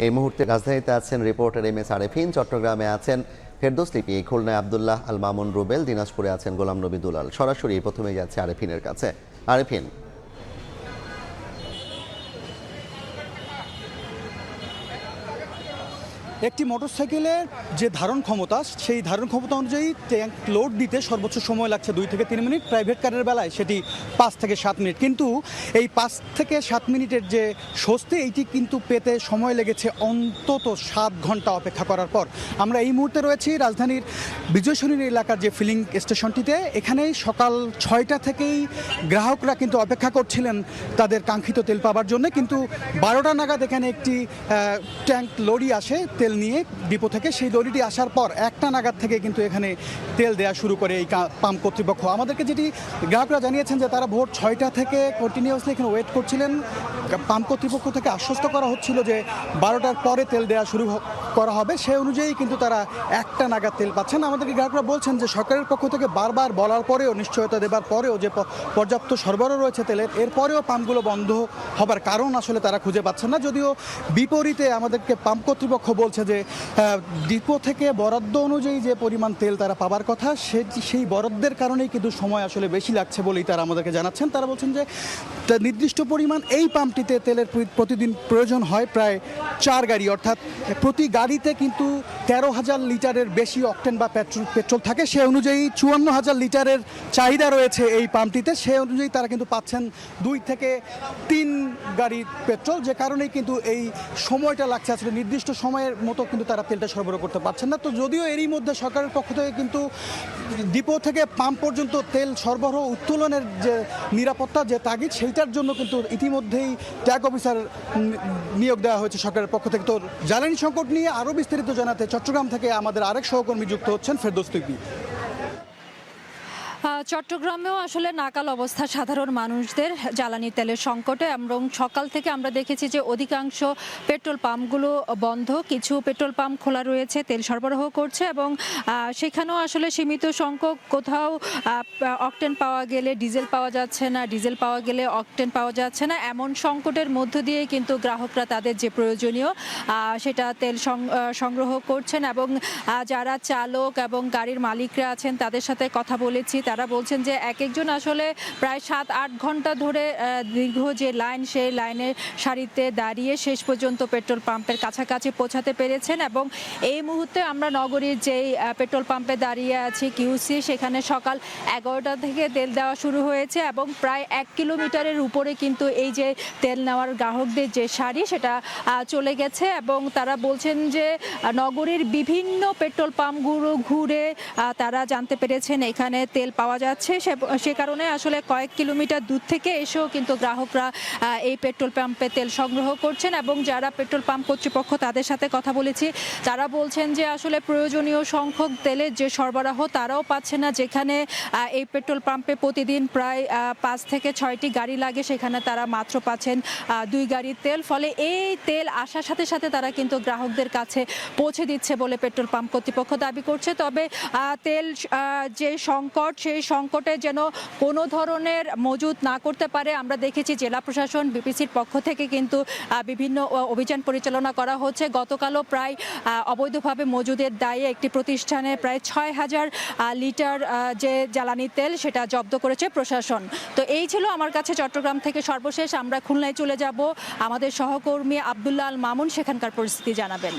এই মুহূর্তে রাজধানীতে আছেন রিপোর্টার MS আরেফিন, চট্টগ্রামে আছেন ফেরদৌস লিপি, খুলনায় আব্দুল্লাহ আল মামুন রুবেল, দিনাজপুরে আছেন গোলাম নবী দুলাল। সরাসরি প্রথমে যাচ্ছে আরেফিনের কাছে। আরেফিন, একটি মোটরসাইকেলের যে ধারণ ক্ষমতা, সেই ধারণ ক্ষমতা অনুযায়ী ট্যাঙ্ক লোড দিতে সর্বোচ্চ সময় লাগছে 2 থেকে 3 মিনিট। প্রাইভেট কারের বেলায় সেটি 5 থেকে 7 মিনিট। কিন্তু এই 5 থেকে 7 মিনিটের যে স্বস্তি, এইটি কিন্তু পেতে সময় লেগেছে অন্তত 7 ঘন্টা অপেক্ষা করার পর। আমরা এই মুহূর্তে রয়েছি রাজধানীর বিজয় সরণি এলাকার যে ফিলিং স্টেশনটিতে। এখানেই সকাল 6টা থেকেই গ্রাহকরা কিন্তু অপেক্ষা করছিলেন তাদের কাঙ্ক্ষিত তেল পাবার জন্য। কিন্তু 12টা নাগাদ এখানে একটি ট্যাঙ্ক লরি আসে তেল নিয়ে ডিপো থেকে। সেই লরিটি আসার পর 1টা নাগাদ থেকে কিন্তু এখানে তেল দেওয়া শুরু করে এই পাম্প কর্তৃপক্ষ। আমাদেরকে যেটি গ্রাহকরা জানিয়েছেন যে তারা ভোর 6টা থেকে কন্টিনিউয়াসলি এখানে ওয়েট করছিলেন। পাম্প কর্তৃপক্ষ থেকে আশ্বস্ত করা হচ্ছিল যে 12টার পরে তেল দেওয়া শুরু করা হবে, সেই অনুযায়ী কিন্তু তারা 1টা নাগাদ তেল পাচ্ছেন। আমাদেরকে গ্রাহকরা বলছেন যে সরকারের পক্ষ থেকে বারবার বলার পরেও, নিশ্চয়তা দেবার পরেও যে পর্যাপ্ত সরবরাহ রয়েছে তেলের, এরপরেও পাম্পগুলো বন্ধ হবার কারণ আসলে তারা খুঁজে পাচ্ছেন না। যদিও বিপরীতে আমাদেরকে পাম্প কর্তৃপক্ষ বলছে যে ডিপো থেকে বরাদ্দ অনুযায়ী যে পরিমাণ তেল তারা পাবার কথা, সেই বরাদ্দের কারণেই কিন্তু সময় আসলে বেশি লাগছে বলেই তারা আমাদেরকে জানাচ্ছেন। তারা বলছেন যে নির্দিষ্ট পরিমাণ এই পাম্পটিতে তেলের প্রতিদিন প্রয়োজন হয় প্রায় 4 গাড়ি, অর্থাৎ প্রতি গাড়িতে কিন্তু 13,000 লিটারের বেশি অকটেন বা পেট্রোল থাকে। সে অনুযায়ী 54,000 লিটারের চাহিদা রয়েছে এই পাম্পটিতে। সে অনুযায়ী তারা কিন্তু পাচ্ছেন 2 থেকে 3 গাড়ি পেট্রোল, যে কারণেই কিন্তু এই সময়টা লাগছে। আসলে নির্দিষ্ট সময়ের মতো কিন্তু তারা তেলটা সরবরাহ করতে পারছেন না। তো যদিও এরই মধ্যে সরকারের পক্ষ থেকে কিন্তু ডিপো থেকে পাম্প পর্যন্ত তেল সরবরাহ উত্তোলনের যে নিরাপত্তা, যে তাগিদ, সেইটার জন্য কিন্তু ইতিমধ্যেই ট্যাগ অফিসার নিয়োগ দেওয়া হয়েছে সরকারের পক্ষ থেকে। তো জ্বালানি সংকট নিয়ে আরও বিস্তারিত জানাতে চট্টগ্রাম থেকে আমাদের আরেক সহকর্মী যুক্ত হচ্ছেন, ফেরদৌস লিপি। চট্টগ্রামেও আসলে নাকাল অবস্থা সাধারণ মানুষদের জ্বালানি তেলের সংকটে। এবং সকাল থেকে আমরা দেখেছি যে অধিকাংশ পেট্রোল পাম্পগুলো বন্ধ, কিছু পেট্রোল পাম্প খোলা রয়েছে, তেল সরবরাহ করছে এবং সেখানেও আসলে সীমিত সংখ্যক, কোথাও অকটেন পাওয়া গেলে ডিজেল পাওয়া যাচ্ছে না, ডিজেল পাওয়া গেলে অকটেন পাওয়া যাচ্ছে না। এমন সংকটের মধ্য দিয়ে কিন্তু গ্রাহকরা তাদের যে প্রয়োজনীয় সেটা তেল সংগ্রহ করছেন। এবং যারা চালক এবং গাড়ির মালিকরা আছেন তাদের সাথে কথা বলেছি, তারা বলছেন যে এক একজন আসলে প্রায় 7-8 ঘন্টা ধরে দীর্ঘ যে লাইন, সেই লাইনের সারিতে দাঁড়িয়ে শেষ পর্যন্ত পেট্রোল পাম্পের কাছাকাছি পৌঁছাতে পেরেছেন। এবং এই মুহূর্তে আমরা নগরীর যেই পেট্রোল পাম্পে দাঁড়িয়ে আছি, QC, সেখানে সকাল 11টা থেকে তেল দেওয়া শুরু হয়েছে এবং প্রায় 1 কিলোমিটারের উপরে কিন্তু এই যে তেল নেওয়ার গ্রাহকদের যে সারি, সেটা চলে গেছে। এবং তারা বলছেন যে নগরীর বিভিন্ন পেট্রোল পাম্পগুলো ঘুরে তারা জানতে পেরেছেন এখানে তেল পাওয়া যাচ্ছে। সে কারণে আসলে কয়েক কিলোমিটার দূর থেকে এসেও কিন্তু গ্রাহকরা এই পেট্রোল পাম্পে তেল সংগ্রহ করছেন। এবং যারা পেট্রোল পাম্প কর্তৃপক্ষ, তাদের সাথে কথা বলেছি, তারা বলছেন যে আসলে প্রয়োজনীয় সংখ্যক তেলের যে সরবরাহ তারাও পাচ্ছে না। যেখানে এই পেট্রোল পাম্পে প্রতিদিন প্রায় 5 থেকে 6টি গাড়ি লাগে, সেখানে তারা মাত্র পাচ্ছেন 2 গাড়ির তেল। ফলে এই তেল আসার সাথে সাথে তারা কিন্তু গ্রাহকদের কাছে পৌঁছে দিচ্ছে বলে পেট্রোল পাম্প কর্তৃপক্ষ দাবি করছে। তবে তেল যে সংকট, সেই সংকটে যেন কোনো ধরনের মজুত না করতে পারে, আমরা দেখেছি জেলা প্রশাসন, BPCর পক্ষ থেকে কিন্তু বিভিন্ন অভিযান পরিচালনা করা হচ্ছে। গতকালও প্রায় অবৈধভাবে মজুদের দায়ে একটি প্রতিষ্ঠানে প্রায় 6,000 লিটার যে জ্বালানি তেল, সেটা জব্দ করেছে প্রশাসন। তো এই ছিল আমার কাছে চট্টগ্রাম থেকে সর্বশেষ। আমরা খুলনায় চলে যাব, আমাদের সহকর্মী আব্দুল্লাহ আল মামুন সেখানকার পরিস্থিতি জানাবেন।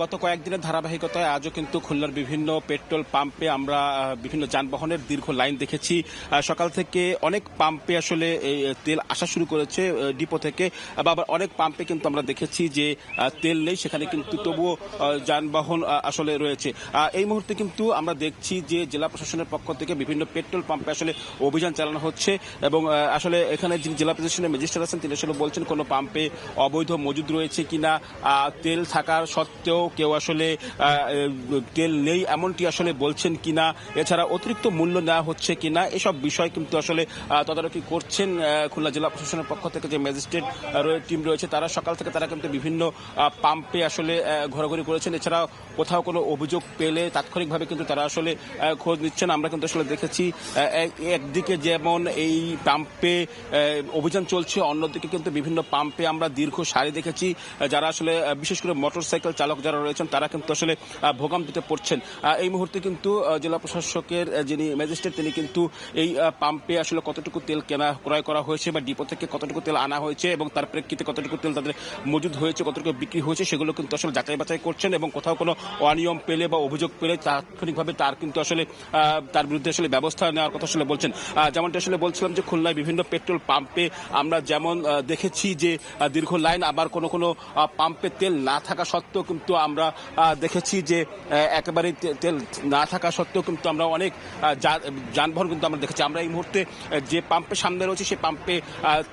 গত কয়েকদিনের ধারাবাহিকতায় আজও কিন্তু খুলনার বিভিন্ন পেট্রোল পাম্পে আমরা বিভিন্ন যানবাহনের দীর্ঘ লাইন দেখেছি। সকাল থেকে অনেক পাম্পে আসলে তেল আসা শুরু করেছে ডিপো থেকে, বা আবার অনেক পাম্পে কিন্তু আমরা দেখেছি যে তেল নেই, সেখানে কিন্তু তবুও যানবাহন আসলে রয়েছে। এই মুহূর্তে কিন্তু আমরা দেখছি যে জেলা প্রশাসনের পক্ষ থেকে বিভিন্ন পেট্রোল পাম্পে আসলে অভিযান চালানো হচ্ছে। এবং আসলে এখানে যিনি জেলা প্রশাসনের ম্যাজিস্ট্রেট আছেন, তিনি আসলে বলছেন কোনো পাম্পে অবৈধ মজুদ রয়েছে কিনা, তেল থাকার সত্ত্বেও ডিপোতেও কেউ আসলে তেল নেই এমনটি আসলে বলছেন কিনা, এছাড়া অতিরিক্ত মূল্য নেওয়া হচ্ছে কিনা, এসব বিষয় কিন্তু আসলে তদারকি করছেন খুলনা জেলা প্রশাসনের পক্ষ থেকে যে ম্যাজিস্ট্রেট টিম রয়েছে তারা। সকাল থেকে তারা কিন্তু বিভিন্ন পাম্পে আসলে ঘোরাঘুরি করেছেন। এছাড়া কোথাও কোনো অভিযোগ পেলে তাৎক্ষণিকভাবে কিন্তু তারা আসলে খোঁজ নিচ্ছেন। আমরা কিন্তু আসলে দেখেছি একদিকে যেমন এই পাম্পে অভিযান চলছে, অন্যদিকে কিন্তু বিভিন্ন পাম্পে আমরা দীর্ঘ সারি দেখেছি যারা আসলে বিশেষ করে মোটরসাইকেল চালক যারা রয়েছেন তারা কিন্তু আসলে ভোগান্তিতে পড়ছেন। এই মুহূর্তে কিন্তু জেলা প্রশাসকের যিনি ম্যাজিস্ট্রেট তিনি কিন্তু এই পাম্পে আসলে কতটুকু তেল ক্রয় করা হয়েছে বা ডিপো থেকে কতটুকু তেল আনা হয়েছে এবং তার প্রেক্ষিতে কতটুকু তেল তাদের মজুদ হয়েছে, কতটুকু বিক্রি হয়েছে সেগুলো কিন্তু আসলে যাচাই বাছাই করছেন এবং কোথাও কোনো অনিয়ম পেলে বা অভিযোগ পেলে তাৎক্ষণিকভাবে তার কিন্তু আসলে তার বিরুদ্ধে আসলে ব্যবস্থা নেওয়ার কথা আসলে বলছেন। যেমনটা আসলে বলছিলাম যে খুলনায় বিভিন্ন পেট্রোল পাম্পে আমরা যেমন দেখেছি যে দীর্ঘ লাইন, আবার কোনো কোনো পাম্পে তেল না থাকা সত্ত্বেও কিন্তু আমরা দেখেছি যে একেবারে তেল না থাকা সত্ত্বেও কিন্তু আমরা অনেক যানবাহন কিন্তু আমরা দেখেছি। আমরা এই মুহূর্তে যে পাম্পের সামনে রয়েছে সেই পাম্পে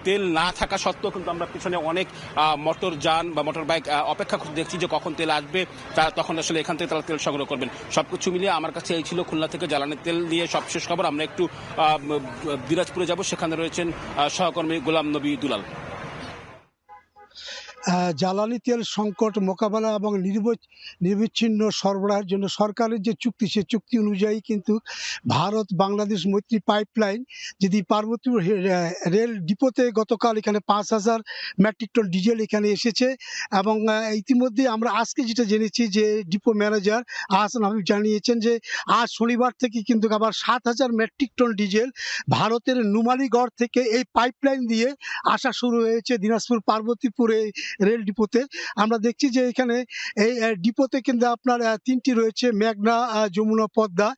তেল না থাকা সত্ত্বেও কিন্তু আমরা পিছনে অনেক মোটর যান বা মোটর বাইক অপেক্ষা করতে দেখছি যে কখন তেল আসবে, তারা তখন আসলে এখান থেকে তারা তেল সংগ্রহ করবেন। সবকিছু মিলিয়ে আমার কাছে এই ছিল খুলনা থেকে জ্বালানি তেল নিয়ে সবশেষ খবর। আমরা একটু দিনাজপুরে যাব, সেখানে রয়েছেন সহকর্মী গোলাম নবী দুলাল। জ্বালানি তেল সংকট মোকাবেলা এবং নিরবিচ্ছিন্ন সরবরাহের জন্য সরকারের যে চুক্তি, সে চুক্তি অনুযায়ী কিন্তু ভারত বাংলাদেশ মৈত্রী পাইপলাইন যদি পার্বতীপুর রেল ডিপোতে গতকাল এখানে 5,000 মেট্রিক টন ডিজেল এখানে এসেছে। এবং ইতিমধ্যে আমরা আজকে যেটা জেনেছি যে ডিপো ম্যানেজার আহসান হাবিব জানিয়েছেন যে আজ শনিবার থেকে কিন্তু আবার 7,000 মেট্রিক টন ডিজেল ভারতের নুমালীগড় থেকে এই পাইপলাইন দিয়ে আসা শুরু হয়েছে দিনাজপুর পার্বতীপুরে রেল ডিপোতে। আমরা দেখছি যে এখানে এই ডিপোতে কিন্তু আপনার 3টি রয়েছে, মেঘনা, যমুনা, পদ্মা।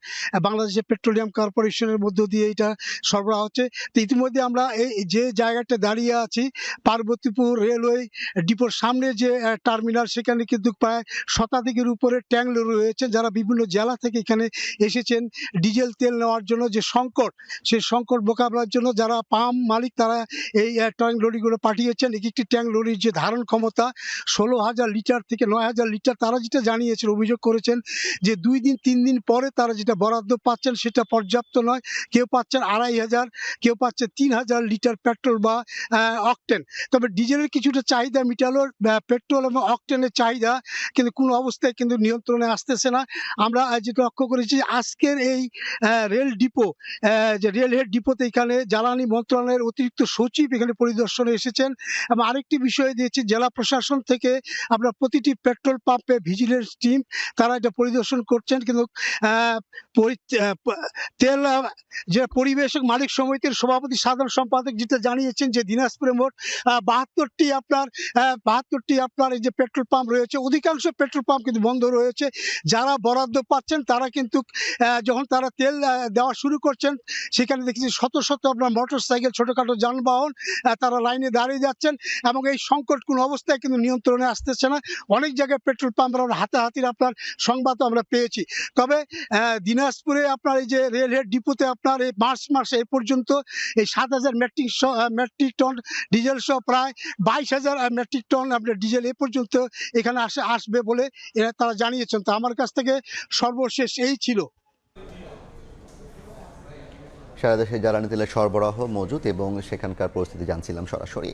বাংলাদেশের পেট্রোলিয়াম কর্পোরেশনের মধ্য দিয়ে এটা সরবরাহ হচ্ছে। তো ইতিমধ্যে আমরা এই যে জায়গাটা দাঁড়িয়ে আছি পার্বতীপুর রেলওয়ে ডিপোর সামনে যে টার্মিনাল, সেখানে কিন্তু প্রায় শতাধিকের উপরে ট্যাঙ্ক লরি রয়েছে যারা বিভিন্ন জেলা থেকে এখানে এসেছেন ডিজেল তেল নেওয়ার জন্য। যে সংকট, সেই সংকট মোকাবেলার জন্য যারা পাম্প মালিক তারা এই ট্যাঙ্ক লরিগুলো পাঠিয়েছেন। একটি ট্যাঙ্ক লরির যে ধারণ ক্ষমতা 16,000 লিটার থেকে 9,000 লিটার। তারা যেটা জানিয়েছেন, অভিযোগ করেছেন যে 2 দিন 3 দিন পরে তারা যেটা বরাদ্দ পাচ্ছেন সেটা পর্যাপ্ত নয়। কেউ পাচ্ছেন 2,500, কেউ পাচ্ছে 3,000 লিটার পেট্রোল বা অকটেন। তবে ডিজেলের কিছুটা চাহিদা মিটালো, পেট্রোল এবং অকটেনের চাহিদা কিন্তু কোনো অবস্থায় কিন্তু নিয়ন্ত্রণে আসতেছে না। আমরা যেটা লক্ষ্য করেছি আজকের এই রেল ডিপো, যে রেল হেড ডিপোতে এখানে জ্বালানি মন্ত্রণালয়ের অতিরিক্ত সচিব এখানে পরিদর্শনে এসেছেন। এবং আরেকটি বিষয় দিয়েছি, জেলা প্রশাসন থেকে আপনার প্রতিটি পেট্রোল পাম্পে ভিজিলেন্স টিম তারা এটা পরিদর্শন করছেন। কিন্তু তেল যে পরিবেশক মালিক সমিতির সভাপতি সাধারণ সম্পাদক যেটা জানিয়েছেন যে দিনাজপুরে মোট 72টি আপনার এই যে পেট্রোল পাম্প রয়েছে, অধিকাংশ পেট্রোল পাম্প কিন্তু বন্ধ রয়েছে। যারা বরাদ্দ পাচ্ছেন তারা কিন্তু যখন তারা তেল দেওয়া শুরু করছেন সেখানে দেখেছি শত শত আপনার মোটরসাইকেল, ছোটখাটো যানবাহন তারা লাইনে দাঁড়িয়ে যাচ্ছেন এবং এই সংকট কোন অবস্থায় কিন্তু নিয়ন্ত্রণে আসতেছে না। অনেক জায়গায় পেট্রোল পাম্প হাতাহাতির আপনার সংবাদ আমরা পেয়েছি। তবে দিনাজপুরে আপনার এই যে রেল হেড ডিপোতে আপনার এই মার্চ মাসে এ পর্যন্ত এই 7,000 মেট্রিক টন ডিজেল সহ প্রায় 22,000 মেট্রিক টন আপনার ডিজেল এ পর্যন্ত এখানে আসবে বলে তারা জানিয়েছেন। তো আমার কাছ থেকে সর্বশেষ এই ছিল। সারা দেশে জ্বালানি তেলের সরবরাহ মজুত এবং সেখানকার পরিস্থিতি জানছিলাম সরাসরি।